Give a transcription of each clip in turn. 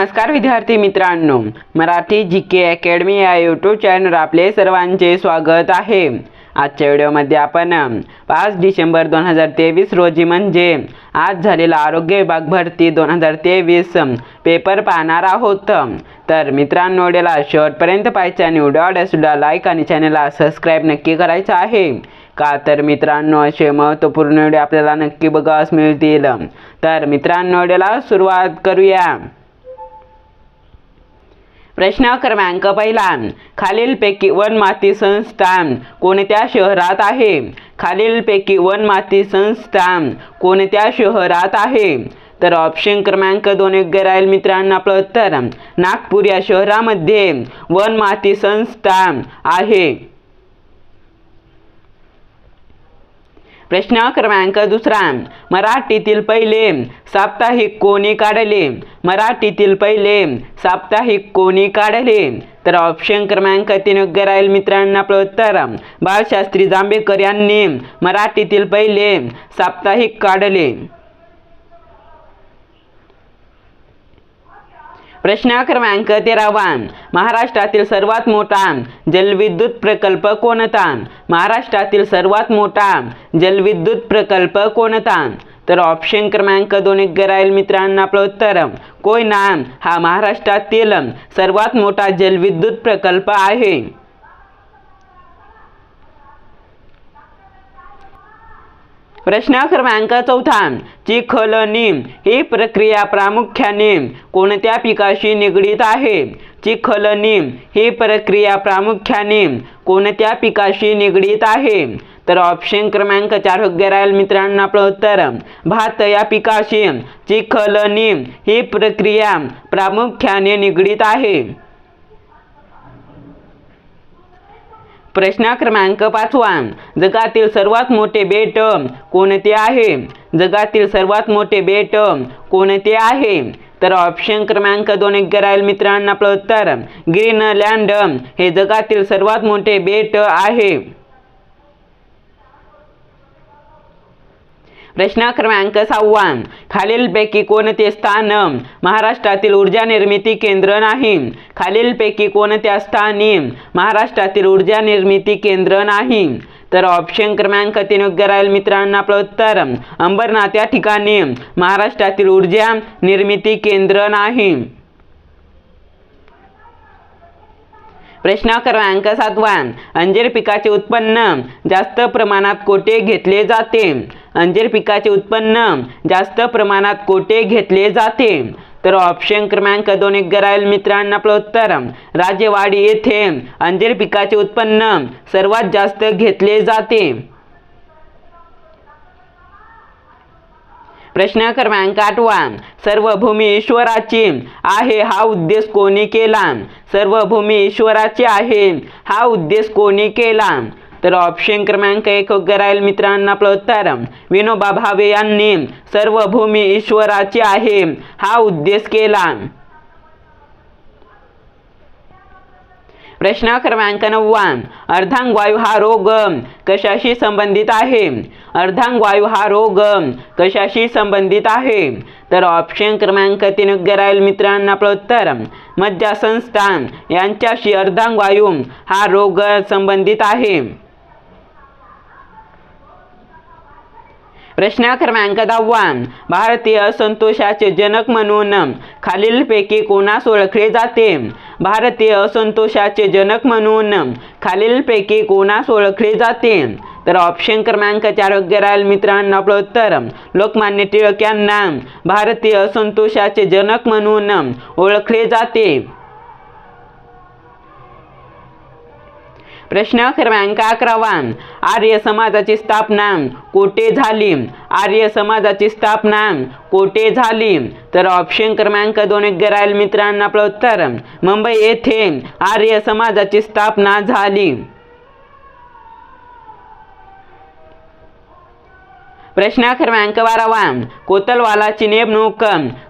नमस्कार विद्यार्थी मित्रांनो, मराठी जीके अकॅडमी या यूट्यूब चॅनलवर आपले सर्वांचे स्वागत आहे। आजच्या व्हिडिओमध्ये आपण 5 डिसेंबर 2023 रोजी म्हणजे आज झालेला आरोग्य विभाग भरती 2023 पेपर पाहणार आहोत। तर मित्रांनो, व्हिडिओला शेवटपर्यंत पाहायचे आणि व्हिडिओ आवडल्यास लाईक आणि चॅनलला सबस्क्राइब नक्की करायचं आहे। का तर मित्रांनो, असे महत्त्वपूर्ण व्हिडिओ आपल्याला नक्की बघायला मिळतील। तर मित्रांनो, व्हिडिओला सुरुवात करूया। प्रश्न क्रमांक पहिला, खालीलपैकी वनमाती संस्थान कोणत्या शहरात आहे? खालीलपैकी वनमाती संस्थान कोणत्या शहरात आहे? तर ऑप्शन क्रमांक 2 योग्य राहील मित्रांनो। आपलं उत्तर नागपूर या शहरामध्ये वनमाती संस्थान आहे। प्रश्न क्रमांक 2, मराठीतील पहिले साप्ताहिक कोणी काढले? मराठीतील पहिले साप्ताहिक कोणी काढले? तर ऑप्शन क्रमांक 3 योग्य राहील मित्रांनो। आपलं उत्तर बाळशास्त्री जांभेकर यांनी मराठीतील पहिले साप्ताहिक काढले। प्रश्न क्रमांक 13, महाराष्ट्रातील सर्वात मोठा जलविद्युत प्रकल्प कोणता? महाराष्ट्रातील सर्वात मोठा जलविद्युत प्रकल्प कोणता? तर ऑप्शन क्रमांक 2 योग्य राहील मित्रांनो। आपलं उत्तर कोयना हा महाराष्ट्रातील सर्वात मोठा जलविद्युत प्रकल्प आहे। प्रश्न क्रमांक 4, चिखलणी ही प्रक्रिया प्रामुख्याने कोणत्या पिकाशी निगडीत आहे? चिखलणी ही प्रक्रिया प्रामुख्याने कोणत्या पिकाशी निगडीत आहे? तर ऑप्शन क्रमांक 4 योग्य राहील मित्रांनो। आपलं उत्तर भात या पिकाशी चिखलणी ही प्रक्रिया प्रामुख्याने निगडीत आहे। प्रश्न क्रमांक 5, जगातील सर्वात मोठे बेट कोणते आहे? जगातील सर्वात मोठे बेट कोणते आहे? तर ऑप्शन क्रमांक 2 योग्य राहील मित्रांनो। आपलं उत्तर ग्रीनलँड हे जगातील सर्वात मोठे बेट आहे। प्रश्न क्रमांक 6, खालीलपैकी कोणते स्थान महाराष्ट्रातील ऊर्जा निर्मिती केंद्र नाही? खालीलपैकी कोणत्या स्थानी महाराष्ट्रातील ऊर्जा निर्मिती केंद्र नाही? तर ऑप्शन क्रमांक 3 योग्य राहील मित्रांनो। आपलं उत्तर अंबरनाथ या ठिकाणी महाराष्ट्रातील ऊर्जा निर्मिती केंद्र नाही। प्रश्न क्रमांक 7, अंजीर पिकाचे उत्पन्न जास्त प्रमाणात कोठे घेतले जाते? अंजीर पिकाचे उत्पन्न जास्त प्रमाणात कोठे घेतले जाते? तर ऑप्शन क्रमांक 2 योग्य राहील मित्रांनो। आपलं उत्तर राजेवाडी येथे अंजीर पिकाचे उत्पन्न सर्वात जास्त घेतले जाते। प्रश्न क्रमांक 8, सर्व भूमी ईश्वराची आहे हा उद्देश कोणी केला? सर्व भूमी ईश्वराची आहे हा उद्देश कोणी केला? तर ऑप्शन क्रमांक 1 योग्य राहील मित्रांनो। आपलं उत्तर विनोबा भावे यांनी सर्व भूमी ईश्वराची आहे हा उद्देश केला। प्रश्न क्रमांक 9, अर्धांगवायू हा रोग कशाशी संबंधित आहे? अर्धांगवायू हा रोग कशाशी संबंधित आहे? तर ऑप्शन क्रमांक 3 योग्य राहील मित्रांनो। आपलं उत्तर मज्जासंस्था यांच्याशी अर्धांगवायू हा रोग संबंधित आहे। प्रश्न क्रमांक 10, भारतीय असंतोषाचे जनक म्हणून खालीलपैकी कोणास ओळखले जाते? भारतीय असंतोषाचे जनक म्हणून खालीलपैकी कोणास ओळखले जाते? तर ऑप्शन क्रमांक 4 योग्य राहील मित्रांनो। आपलं उत्तर लोकमान्य टिळक यांना भारतीय असंतोषाचे जनक म्हणून ओळखले जाते। प्रश्न क्रमांक 11, आर्य समाजाची स्थापना कोठे झाली? आर्य समाजाची स्थापना कोठे झाली? तर ऑप्शन क्रमांक 2 योग्य राहील मित्रांनो। आपलं उत्तर मुंबई येथे आर्य समाजाची स्थापना झाली। प्रश्न क्रमांक 12, कोतवालाची नेमणूक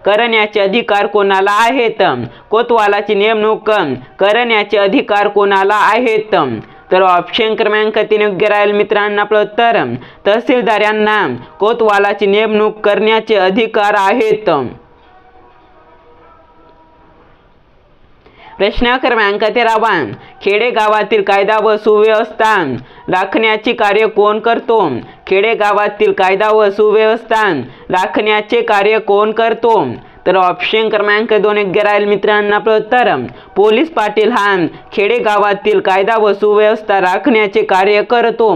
करण्याचे अधिकार कोणाला आहेत? कोतवालाची नेमणूक करण्याचे अधिकार कोणाला आहेत? तर ऑप्शन क्रमांक 3 योग्य राहील मित्रांनो। आपलं उत्तर तहसीलदार यांना कोतवालाची नेमणूक करण्याचे अधिकार आहेत। प्रश्न क्रमांक 13 खेडेगावातील कायदा व सुव्यवस्था राखण्याचे कार्य कोण करतो? खेडेगावातील कायदा व सुव्यवस्था राखण्याचे कार्य कोण करतो? तर ऑप्शन क्रमांक 2 योग्य राहील मित्रांनो आपलं उत्तर पोलीस पाटील हा खेडेगावातील कायदा व सुव्यवस्था राखण्याचे कार्य करतो.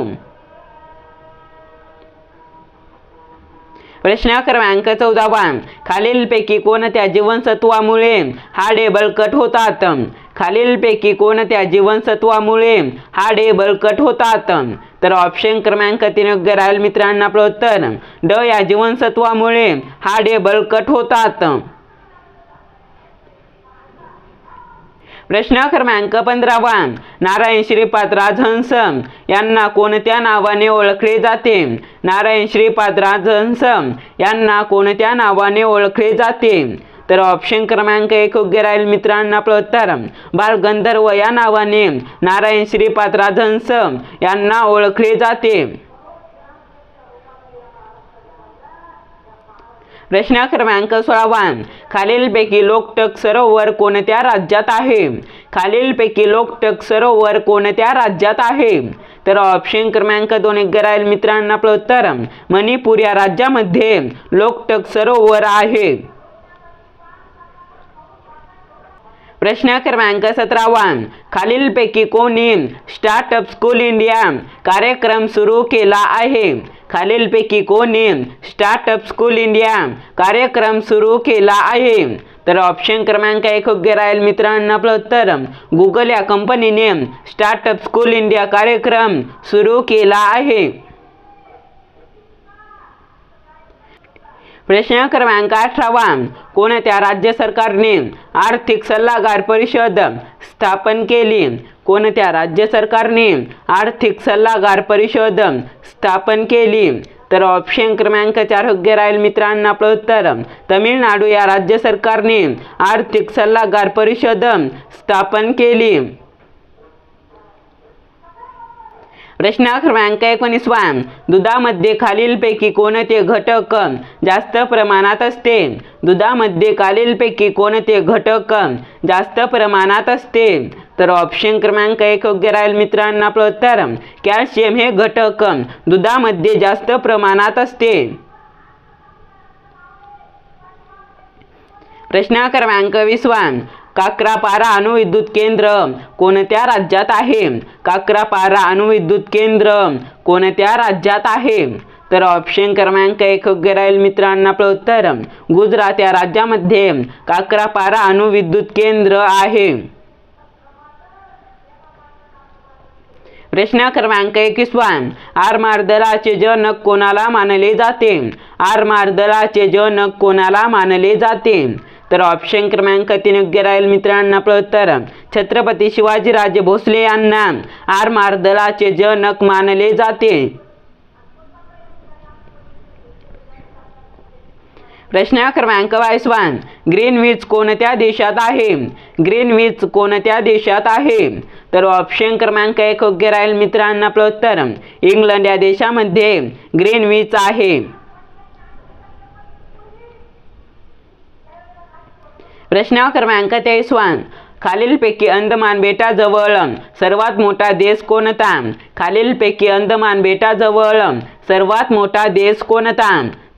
प्रश्न क्रमांक 14 खालीलपैकी कोणत्या जीवनसत्वामुळे हाडे बळकट होतात? खालीलपैकी कोणत्या जीवनसत्वामुळे हाडे बळकट होतात? तर ऑप्शन क्रमांक 3 योग्य राहील मित्रांनो आपलं उत्तर ड या जीवनसत्वामुळे हाडे बळकट होतात. प्रश्न क्रमांक 15 नारायण श्रीपाद राजहंस यांना कोणत्या नावाने ओळखले जाते? नारायण श्रीपाद राजहंस यांना कोणत्या नावाने ओळखले जाते? तर ऑप्शन क्रमांक 1 योग्य राहील मित्रांनो आपलं उत्तर बालगंधर्व या नावाने नारायण श्रीपाद राजहंस यांना ओळखले जाते. प्रश्न क्रमांक 16 खालीलपैकी लोकटक सरोवर कोणत्या राज्यात आहे? खालीलपैकी लोकटक सरोवर कोणत्या राज्यात आहे? तर ऑप्शन क्रमांक 2 योग्य राहील मित्रांनो आपलं उत्तर मणिपूर या राज्यामध्ये लोकटक सरोवर आहे. प्रश्न क्रमांक 17 खालीलपैकी कोणी स्टार्टअप स्कूल इंडिया कार्यक्रम सुरू केला आहे? खालीलपैकी कोणी स्टार्टअप स्कूल इंडिया कार्यक्रम सुरू केला आहे? तर ऑप्शन क्रमांक 1 योग्य राहील मित्रांनो आपलं उत्तर गुगल या कंपनीने स्टार्टअप स्कूल इंडिया कार्यक्रम सुरू केला आहे. प्रश्न क्रमांक 18 कोणत्या राज्य सरकारने आर्थिक सल्लागार परिषद स्थापन केली? कोणत्या राज्य सरकारने आर्थिक सल्लागार परिषद स्थापन केली? तर ऑप्शन क्रमांक 4 योग्य राहील मित्रांनो आपलं उत्तर तमिळनाडू या राज्य सरकारने आर्थिक सल्लागार परिषद स्थापन केली. प्रश्न क्रमांक 19 दुधामध्ये खालीलपैकी कोणते घटक जास्त प्रमाणात असते? दुधामध्ये खालीलपैकी कोणते घटक जास्त प्रमाणात असते? तर ऑप्शन क्रमांक 1 योग्य राहील मित्रांनो आपलं उत्तर कॅल्शियम हे घटक दुधामध्ये जास्त प्रमाणात असते. प्रश्न क्रमांक 20 काक्रापारा अणुविद्युत केंद्र कोणत्या राज्यात आहे? काक्रापारा अणुविद्युत केंद्र कोणत्या राज्यात आहे? तर ऑप्शन क्रमांक 1 योग्य राहील मित्रांनो आपलं उत्तर गुजरात या राज्यामध्ये काक्रापारा अणुविद्युत केंद्र आहे. प्रश्न क्रमांक 21 आरमार दलाचे जनक कोणाला मानले जाते? आरमार दलाचे जनक कोणाला मानले जाते? तर ऑप्शन क्रमांक 3 योग्य राहील मित्रांनो आपलं उत्तर छत्रपती शिवाजीराजे भोसले यांना आरमार दलाचे जनक मानले जाते. प्रश्न क्रमांक 22 ग्रीनविच कोणत्या देशात आहे? ग्रीनविच कोणत्या देशात आहे? तर ऑप्शन क्रमांक 1 योग्य राहील मित्रांनो आपलं उत्तर इंग्लंड या देशामध्ये ग्रीनविच आहे. प्रश्न क्रमांक 23 खालीलपैकी अंदमान बेटाजवळ सर्वात मोठा देश कोणता? खालीलपैकी अंदमान बेटाजवळ सर्वात मोठा देश कोणता?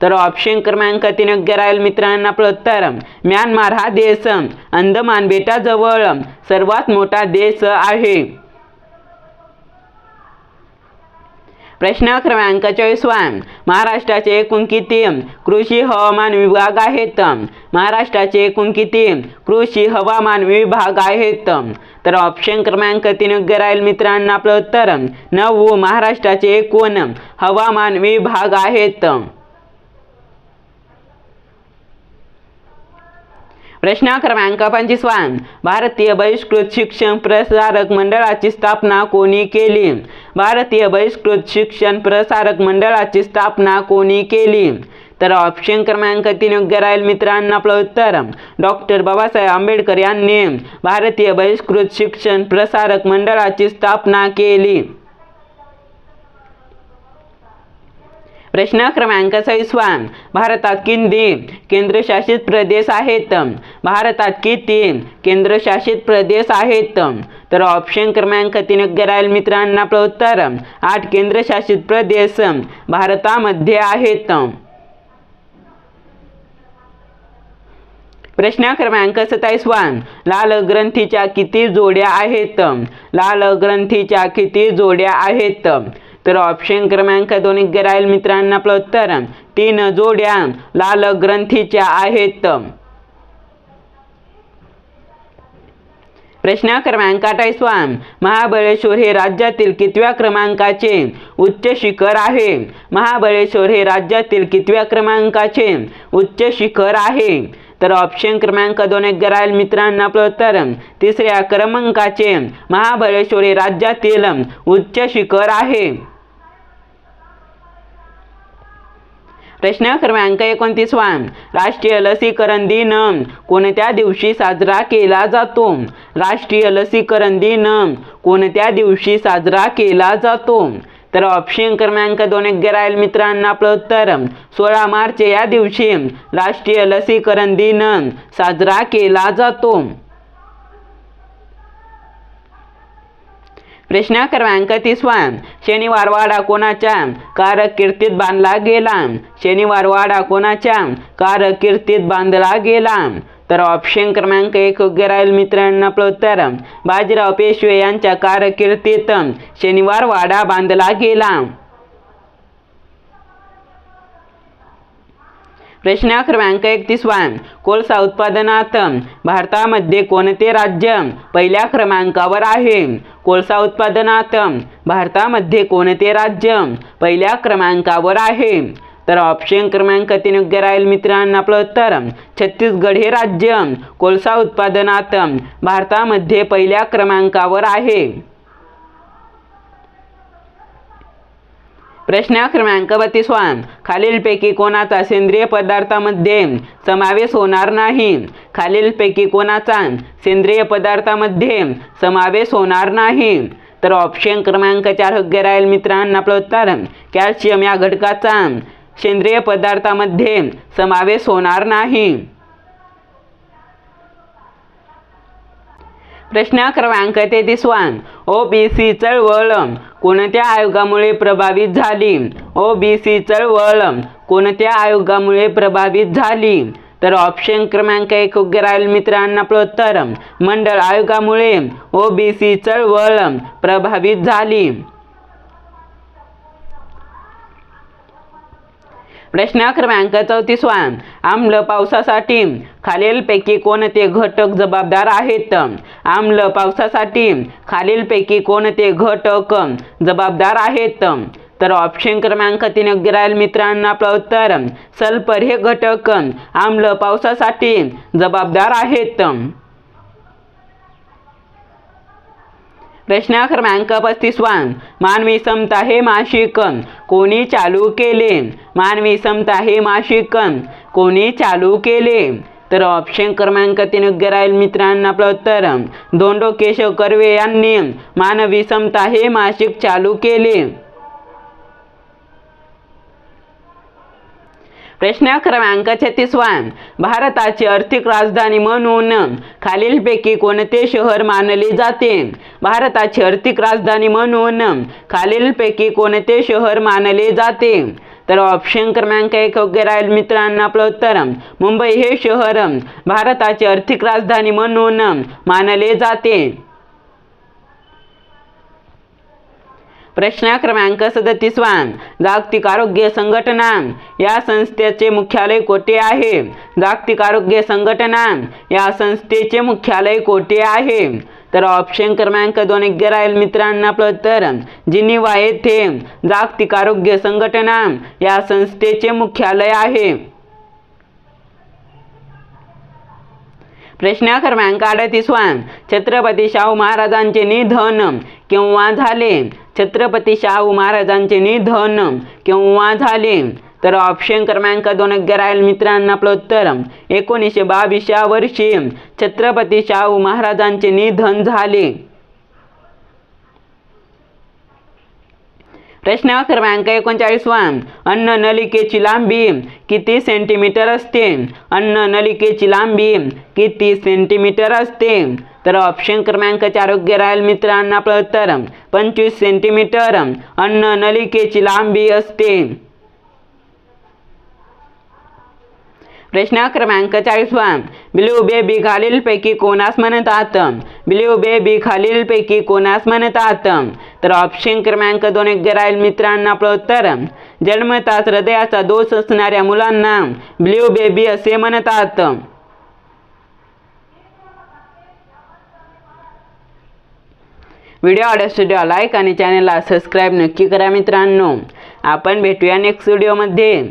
तर ऑप्शन क्रमांक 3 योग्य राहील मित्रांनो आपलं उत्तर म्यानमार हा देश अंदमान बेटाजवळ सर्वात मोठा देश आहे. प्रश्न क्रमांक 24 महाराष्ट्राचे एकूण किती कृषी हवामान विभाग आहेत? महाराष्ट्राचे एकूण किती कृषी हवामान विभाग आहेत? तर ऑप्शन क्रमांक 3 योग्य राहील मित्रांनो आपलं उत्तर 9 महाराष्ट्राचे एकूण हवामान विभाग आहेत. प्रश्न क्रमांक 25 भारतीय बहिष्कृत शिक्षण प्रसारक मंडळाची स्थापना कोणी केली? भारतीय बहिष्कृत शिक्षण प्रसारक मंडळाची स्थापना कोणी केली? तर ऑप्शन क्रमांक 3 योग्य राहील मित्रांनो आपलं उत्तर डॉक्टर बाबासाहेब आंबेडकर यांनी भारतीय बहिष्कृत शिक्षण प्रसारक मंडळाची स्थापना केली. प्रश्न क्रमांक 26, भारतात किती केंद्रशासित प्रदेश आहेत? भारतात किती केंद्रशासित प्रदेश आहेत? तर ऑप्शन क्रमांक 3 योग्य राहील मित्रांनो. आपलं उत्तर 8 केंद्रशासित प्रदेश भारतामध्ये आहेत. प्रश्न क्रमांक 27, लाल ग्रंथीच्या किती जोड्या आहेत? लाल ग्रंथीच्या किती जोड्या आहेत? तर ऑप्शन क्रमांक 2 योग्य राहील मित्रांनो. आपलं उत्तर 3 जोड्या लाल ग्रंथीच्या आहेत. प्रश्न क्रमांक 28, महाबळेश्वर हे राज्यातील कितव्या क्रमांकाचे उच्च शिखर आहे? महाबळेश्वर हे राज्यातील कितव्या क्रमांकाचे उच्च शिखर आहे? तर ऑप्शन क्रमांक 2 योग्य राहील मित्रांनो. आपलं उत्तर 3ऱ्या क्रमांकाचे महाबळेश्वर हे राज्यातील उच्च शिखर आहे. प्रश्न क्रमांक 29, राष्ट्रीय लसीकरण दिन कोणत्या दिवशी साजरा केला जातो? राष्ट्रीय लसीकरण दिन कोणत्या दिवशी साजरा केला जातो? तर ऑप्शन क्रमांक 2 योग्य राहील मित्रांनो. आपलं उत्तर 16 मार्च या दिवशी राष्ट्रीय लसीकरण दिन साजरा केला जातो. प्रश्न क्रमांक 30, शनिवार वाडा कोणाच्या कारकिर्दीत बांधला गेला? शनिवार वाडा कोणाच्या कारकिर्दीत बांधला गेला? तर ऑप्शन क्रमांक 1 योग्य राहील मित्रांनो. आपलं उत्तर बाजीराव पेशवे यांच्या कारकिर्दीत शनिवार वाडा बांधला गेला. प्रश्न क्रमांक 31, कोळसा उत्पादनात भारतामध्ये कोणते राज्य पहिल्या क्रमांकावर आहे? कोळसा उत्पादनात भारतामध्ये कोणते राज्य पहिल्या क्रमांकावर आहे? तर ऑप्शन क्रमांक 3 योग्य राहील मित्रांनो. आपलं उत्तर छत्तीसगड हे राज्य कोळसा उत्पादनात भारतामध्ये पहिल्या क्रमांकावर आहे. प्रश्न क्रमांक 32, खालीलपैकी कोणाचा सेंद्रिय पदार्थामध्ये समावेश होणार नाही? खालीलपैकी कोणाचा सेंद्रिय पदार्थामध्ये समावेश होणार नाही? तर ऑप्शन क्रमांक 4 योग्य राहील मित्रांनो. आपलं उत्तर कॅल्शियम या घटकाचा सेंद्रिय पदार्थामध्ये समावेश होणार नाही. प्रश्न क्रमांक 33, ओबीसी चळवळ कोणत्या आयोगामुळे प्रभावित झाली? ओबीसी चळवळ कोणत्या आयोगामुळे प्रभावित झाली? तर ऑप्शन क्रमांक 1 योग्य राहील मित्रांनो. आपलं उत्तर मंडळ आयोगामुळे ओबीसी चळवळ प्रभावित झाली. प्रश्न क्रमांक 34, आम्ल पावसासाठी खालीलपैकी कोणते घटक जबाबदार आहेत? आम्ल पावसासाठी खालीलपैकी कोणते घटक जबाबदार आहेत? तर ऑप्शन क्रमांक 3 योग्य राहील मित्रांनो. आपलं उत्तर सल्फर हे घटक आम्ल पावसासाठी जबाबदार आहेत. प्रश्न क्रमांक 35, मानवी समता हे मासिक कोणी चालू केले? मानवी समता हे मासिक कोणी चालू केले? तर ऑप्शन क्रमांक 3 योग्य राहील मित्रांनो. आपलं उत्तर धोंडो केशव कर्वे यांनी मानवी समता हे मासिक चालू केले. प्रश्न क्रमांक 36, भारताची आर्थिक राजधानी म्हणून खालीलपैकी कोणते शहर मानले जाते? भारताची आर्थिक राजधानी म्हणून खालीलपैकी कोणते शहर मानले जाते? तर ऑप्शन क्रमांक 1 योग्य राहील मित्रांनो. आपलं उत्तर मुंबई हे शहर भारताची आर्थिक राजधानी म्हणून मानले जाते. प्रश्न क्रमांक 37, जागतिक आरोग्य संघटना या संस्थेचे मुख्यालय कोठे आहे? जागतिक आरोग्य संघटना या संस्थेचे मुख्यालय कोठे आहे? तर ऑप्शन क्रमांक 2 योग्य राहील मित्रांनो. आपलं उत्तर जिनिव्हा येथे जागतिक आरोग्य संघटना या संस्थेचे मुख्यालय आहे. प्रश्न क्रमांक 38, छत्रपती शाहू महाराजांचे निधन केव्हा झाले? छत्रपती शाहू महाराजांचे निधन केव्हा झाले? तर ऑप्शन क्रमांक 2 योग्य राहील मित्रांनो. आपलं उत्तर 1922 या वर्षी छत्रपती शाहू महाराजांचे निधन झाले. प्रश्न क्रमांक 39. अन्ननलिकेची लांबी किती सेंटीमीटर असते? अन्ननलिकेची लांबी किती सेंटीमीटर असते? तर ऑप्शन क्रमांक 4 योग्य राहील मित्रांनो. आपलं उत्तर 25 सेंटीमीटर अन्ननलिकेची लांबी असते. प्रश्न क्रमांक 40. ब्लू बेबी खालीलपैकी कोणास म्हणतात? ब्लू बेबी खालीलपैकी कोणास म्हणतात? तर ऑप्शन क्रमांक 2 योग्य राहील मित्रांनो. आपलं उत्तर जन्मताच हृदयाचा दोष असणाऱ्या मुलांना ब्लू बेबी असे म्हणतात. व्हिडिओ आवडल्यास व्हिडिओ लाईक आणि चॅनलला सबस्क्राईब नक्की करा मित्रांनो. आपण भेटूया नेक्स्ट व्हिडिओमध्ये.